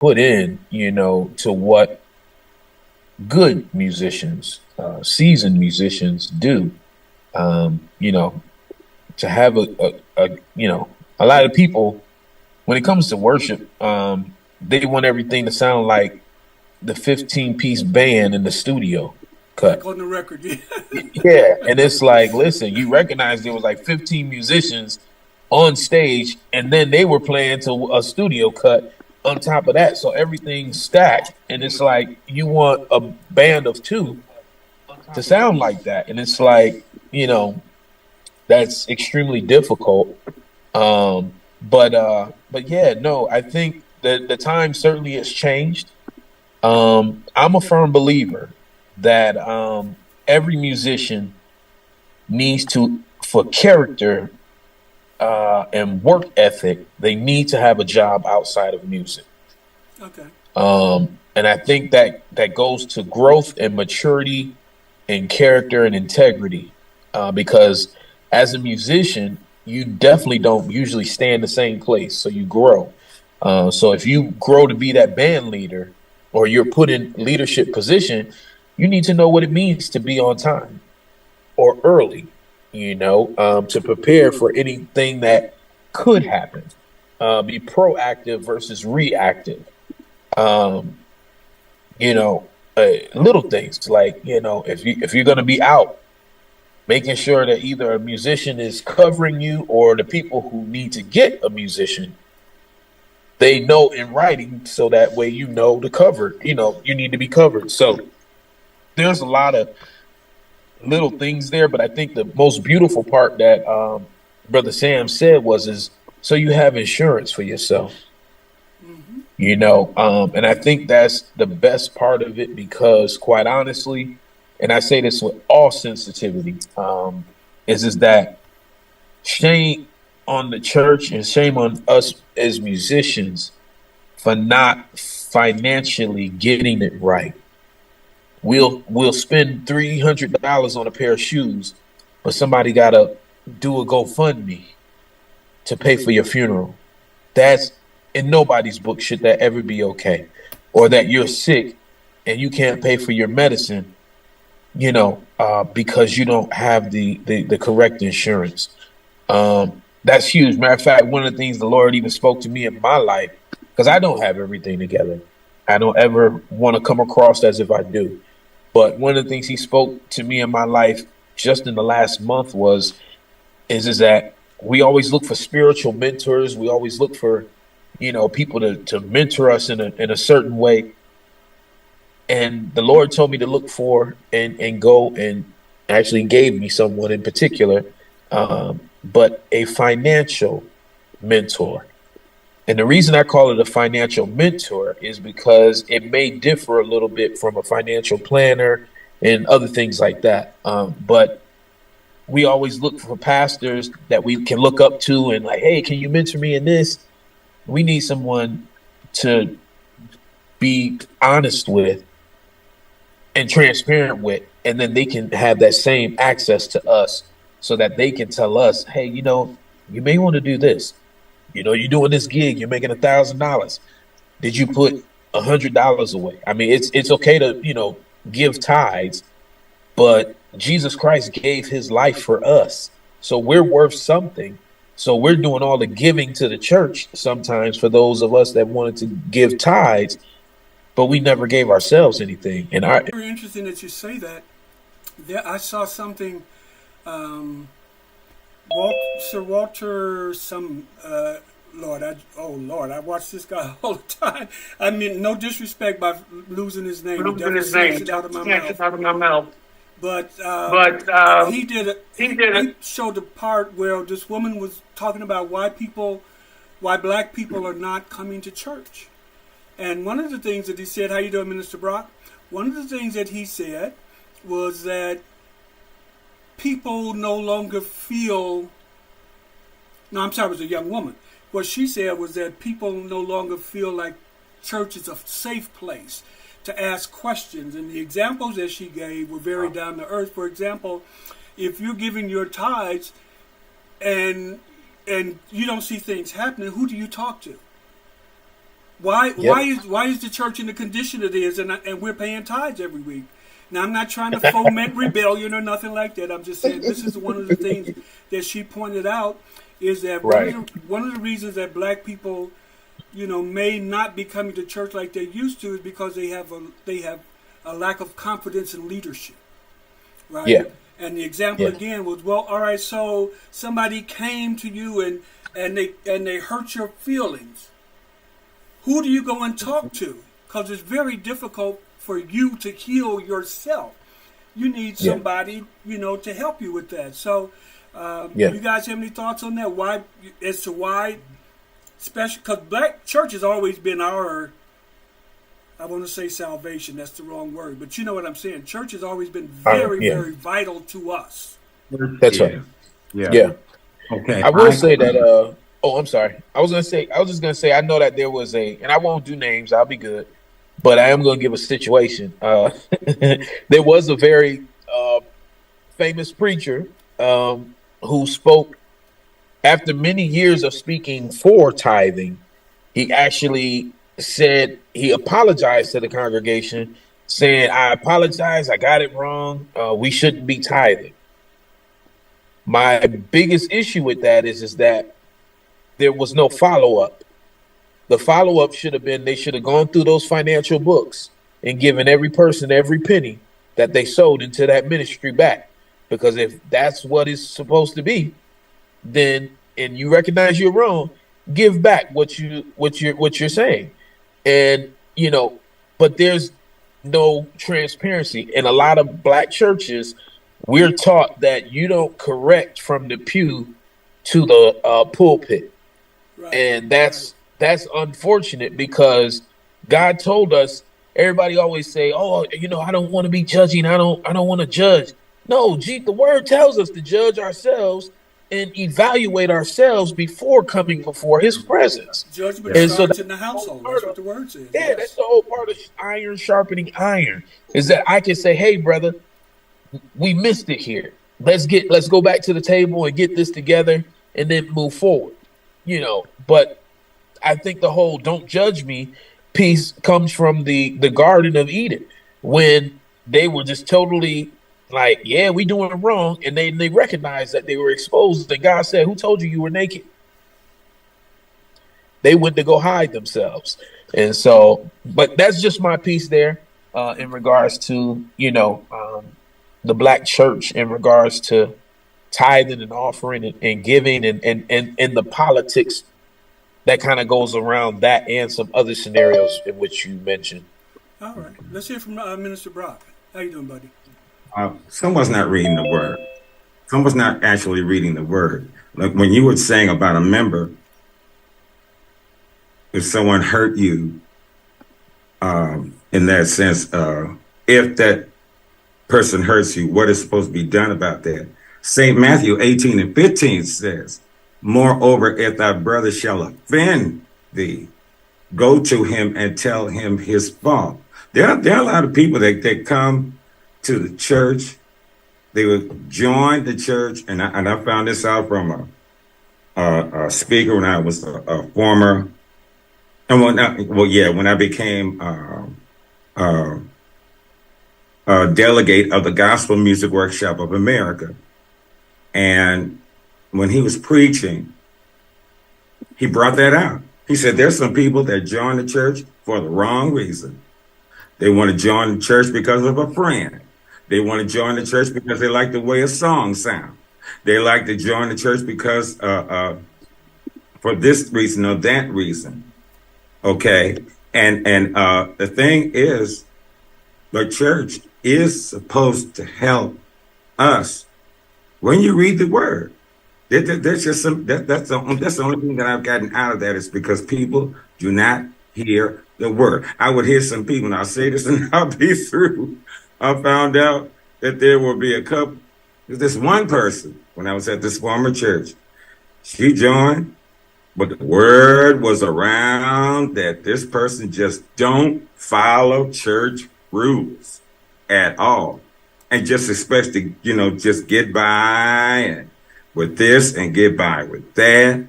put in, to what good musicians, seasoned musicians do. You know, to have a lot of people when it comes to worship, they want everything to sound like the 15-piece band in the studio Like cut. on the record, yeah. Yeah, and it's like, listen, you recognize there was like 15 musicians on stage, and then they were playing to a studio cut on top of that, so everything's stacked, and it's like you want a band of two to sound like that, and it's like, that's extremely difficult. But yeah, no, I think that the time certainly has changed. I'm a firm believer that every musician needs to, for character and work ethic, they need to have a job outside of music. Okay. And I think that goes to growth and maturity and character and integrity. Because as a musician, you definitely don't usually stay in the same place, so you grow. So if you grow to be that band leader or you're put in leadership position, you need to know what it means to be on time or early, to prepare for anything that could happen. Be proactive versus reactive. Um, little things like, if you're going to be out, making sure that either a musician is covering you or the people who need to get a musician, they know in writing, so that way to cover, you need to be covered. So there's a lot of little things there, but I think the most beautiful part that Brother Sam said is so you have insurance for yourself. Mm-hmm. And I think that's the best part of it, because quite honestly, and I say this with all sensitivity, is that shame on the church and shame on us as musicians for not financially getting it right. We'll spend $300 on a pair of shoes, but somebody gotta do a GoFundMe to pay for your funeral. That's in nobody's book should that ever be okay. Or that you're sick and you can't pay for your medicine, because you don't have the correct insurance. That's huge. Matter of fact, one of the things the Lord even spoke to me in my life, because I don't have everything together. I don't ever want to come across as if I do. But one of the things he spoke to me in my life just in the last month is that we always look for spiritual mentors. We always look for, people to mentor us in a certain way. And the Lord told me to look for and go and actually gave me someone in particular, but a financial mentor. And the reason I call it a financial mentor is because it may differ a little bit from a financial planner and other things like that. But we always look for pastors that we can look up to and like, hey, can you mentor me in this? We need someone to be honest with and transparent with, and then they can have that same access to us so that they can tell us, hey, you may want to do this. You're doing this gig, you're making $1,000. Did you put $100 away? I mean, it's okay to, give tithes, but Jesus Christ gave his life for us. So we're worth something. So we're doing all the giving to the church sometimes for those of us that wanted to give tithes, but we never gave ourselves anything. And Very interesting that you say that. There, I saw something. Um, Sir Walter, Lord, I watch this guy all the time. I mean, no disrespect by losing his name. Losing his name. It out of my Snatch mouth. it out of my mouth. But But he did it. he did He it. showed the part where this woman was talking about why black people are not coming to church. And one of the things that he said, how you doing, Minister Brock? One of the things that he said was that people no longer feel. No, I'm sorry, it was a young woman. What she said was that people no longer feel like church is a safe place to ask questions. And the examples that she gave were very down to earth. For example, if you're giving your tithes and you don't see things happening, who do you talk to? Yep. Why is the church in the condition it is, and we're paying tithes every week? Now, I'm not trying to foment rebellion or nothing like that. I'm just saying this is one of the things that she pointed out, is that Right. one of the reasons that black people, may not be coming to church like they used to is because they have a lack of confidence in leadership, right? Yeah. And the example Yeah. again was, well, all right, so somebody came to you and they hurt your feelings. Who do you go and talk to? Because it's very difficult for you to heal yourself. You need Yeah. somebody, to help you with that. So, Yeah. you guys have any thoughts on that? Why, as to why, especially because black church has always been our, I want to say salvation. That's the wrong word, but you know what I'm saying. Church has always been very, Yeah. very vital to us. That's right. Yeah. Yeah. Yeah. Okay. I will say that. Oh, I'm sorry. I was gonna say. I was just gonna say. I know that there was and I won't do names. I'll be good. But I am gonna give a situation. There was a very famous preacher who spoke after many years of speaking for tithing. He actually said he apologized to the congregation, saying, "I apologize. I got it wrong. We shouldn't be tithing." My biggest issue with that is that there was no follow up. The follow up should have been they should have gone through those financial books and given every person every penny that they sowed into that ministry back. Because if that's what it's supposed to be, then and you recognize you're wrong, give back what you're saying. And but there's no transparency. In a lot of black churches, we're taught that you don't correct from the pew to the pulpit, Right. and that's unfortunate because God told us. Everybody always say, "Oh, I don't want to be judging. I don't want to judge." No, the word tells us to judge ourselves and evaluate ourselves before coming before His presence. Judgment And so starts that's in the the whole household. part That's what of the word says. yeah, that's Yes. the whole part of iron sharpening iron. Is that I can say, "Hey, brother, we missed it here. Let's go back to the table and get this together and then move forward." But I think the whole "don't judge me" piece comes from the Garden of Eden when they were just totally like, "Yeah, we doing it wrong," and they recognized that they were exposed. And God said, "Who told you you were naked?" They went to go hide themselves. And so, but that's just my piece there in regards to the black church, in regards to tithing and offering and giving and the politics that kind of goes around that and some other scenarios in which you mentioned. All right. Let's hear from Minister Brock. How you doing, buddy? Someone's not reading the word. Someone's not actually reading the word. Like when you were saying about a member, if someone hurt you, in that sense, if that person hurts you, what is supposed to be done about that? St. Matthew 18:15 says, "Moreover, if thy brother shall offend thee, go to him and tell him his fault." There are a lot of people that come to the church. They would join the church, and I found this out from a speaker when I was a former, and when I became a delegate of the Gospel Music Workshop of America. And when he was preaching, he brought that out. He said, there's some people that join the church for the wrong reason. They want to join the church because of a friend. They want to join the church because they like the way a song sounds. They like to join the church because for this reason or that reason. Okay. And the thing is, the church is supposed to help us when you read the word. There's just that's the only thing that I've gotten out of that is because people do not hear the word. I would hear some people, and I'll say this and I'll be through. I found out that there will be this one person when I was at this former church. She joined, but the word was around that this person just don't follow church rules at all. And just expect to, just get by with this and get by with that.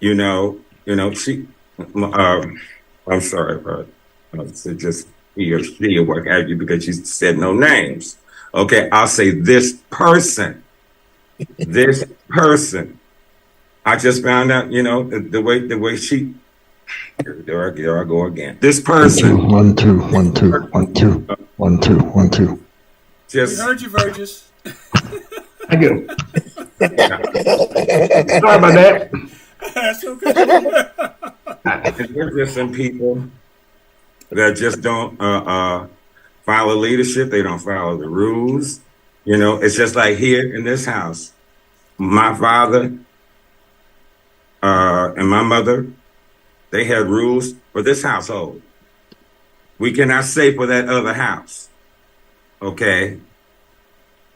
She I'm sorry, but to just he or she or what have you, because you said no names. Okay, I'll say this person. This person. I just found out, the way she. There I go again. This person. One, two, one, two, one, two, one, two, one, two. We heard you, Burgess. Thank you. Yeah. Sorry about that. That's okay. There's just some people that just don't follow leadership. They don't follow the rules. It's just like here in this house. My father and my mother, they had rules for this household. We cannot say for that other house. Okay.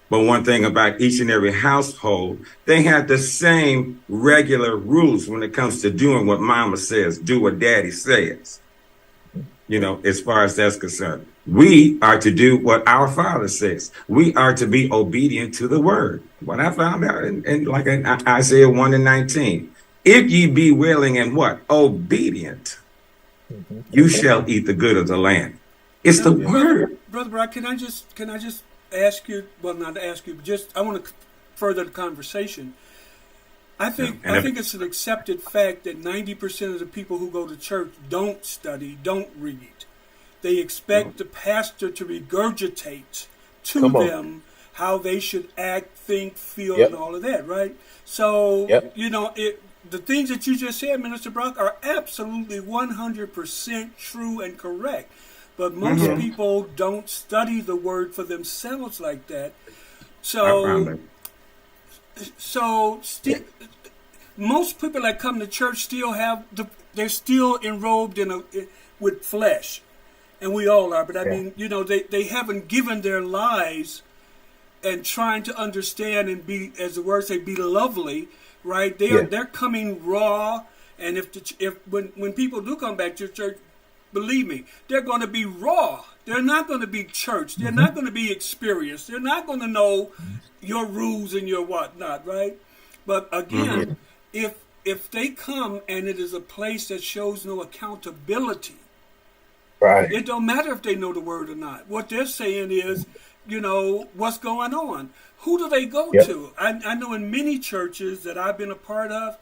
But one thing about each and every household, they have the same regular rules when it comes to doing what mama says, do what daddy says. As far as that's concerned, we are to do what our father says. We are to be obedient to the word. What I found out in Isaiah 1:19, if ye be willing and what? Obedient, you shall eat the good of the land. It's the word. Brother Brock, can I just ask you, well, not ask you, but just, I want to further the conversation. I think it's an accepted fact that 90% of the people who go to church don't study, don't read. They expect the pastor to regurgitate to them how they should act, think, feel, and all of that, right? So, the things that you just said, Minister Brock, are absolutely 100% true and correct. But most people don't study the word for themselves like that. Most people that come to church still they're still enrobed with flesh, and we all are. But I mean, they haven't given their lives and trying to understand and be, as the word say, be lovely, right? They're coming raw, and when people do come back to church, believe me, they're going to be raw. They're not going to be church. They're not going to be experienced. They're not going to know your rules and your whatnot, right? But again, if they come and it is a place that shows no accountability, right, it don't matter if they know the word or not. What they're saying is, what's going on? Who do they go to? I know in many churches that I've been a part of,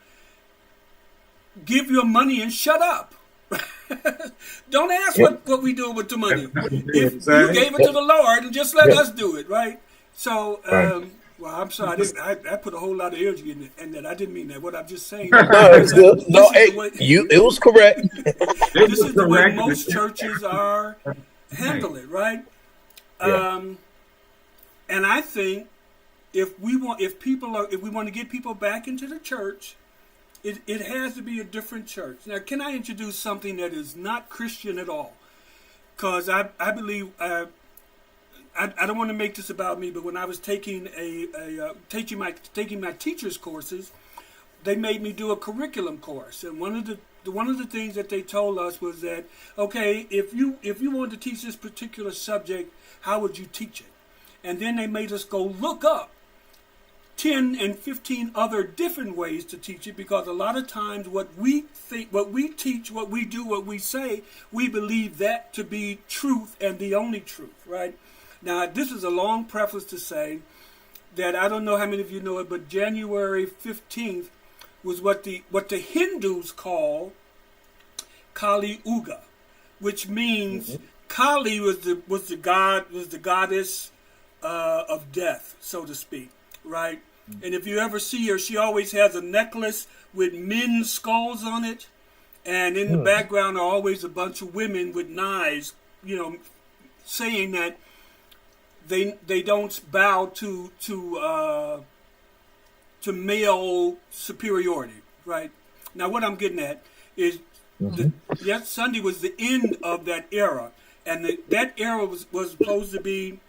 give your money and shut up. Don't ask what we do with the money. If you gave it to the Lord, and just let us do it, right? So, well, I'm sorry, I put a whole lot of energy in that. I didn't mean that. What I'm just saying. It was correct. This is the way most churches are handling it, right? And I think if we want to get people back into the church, it has to be a different church. Now, can I introduce something that is not Christian at all? Because I believe I don't want to make this about me, but when I was taking taking my teacher's courses, they made me do a curriculum course, and one of the things that they told us was that, okay, if you wanted to teach this particular subject, how would you teach it? And then they made us go look up 10 and 15 other different ways to teach it, because a lot of times what we think, what we teach, what we do, what we say, we believe that to be truth and the only truth, right? Now, this is a long preface to say that I don't know how many of you know it, but January 15th was what the Hindus call Kali Yuga, which means Kali was the goddess of death, so to speak, right? And if you ever see her, she always has a necklace with men's skulls on it, and in the background are always a bunch of women with knives, saying that they don't bow to male superiority, right? Now, what I'm getting at is Sunday was the end of that era, and that era was supposed to be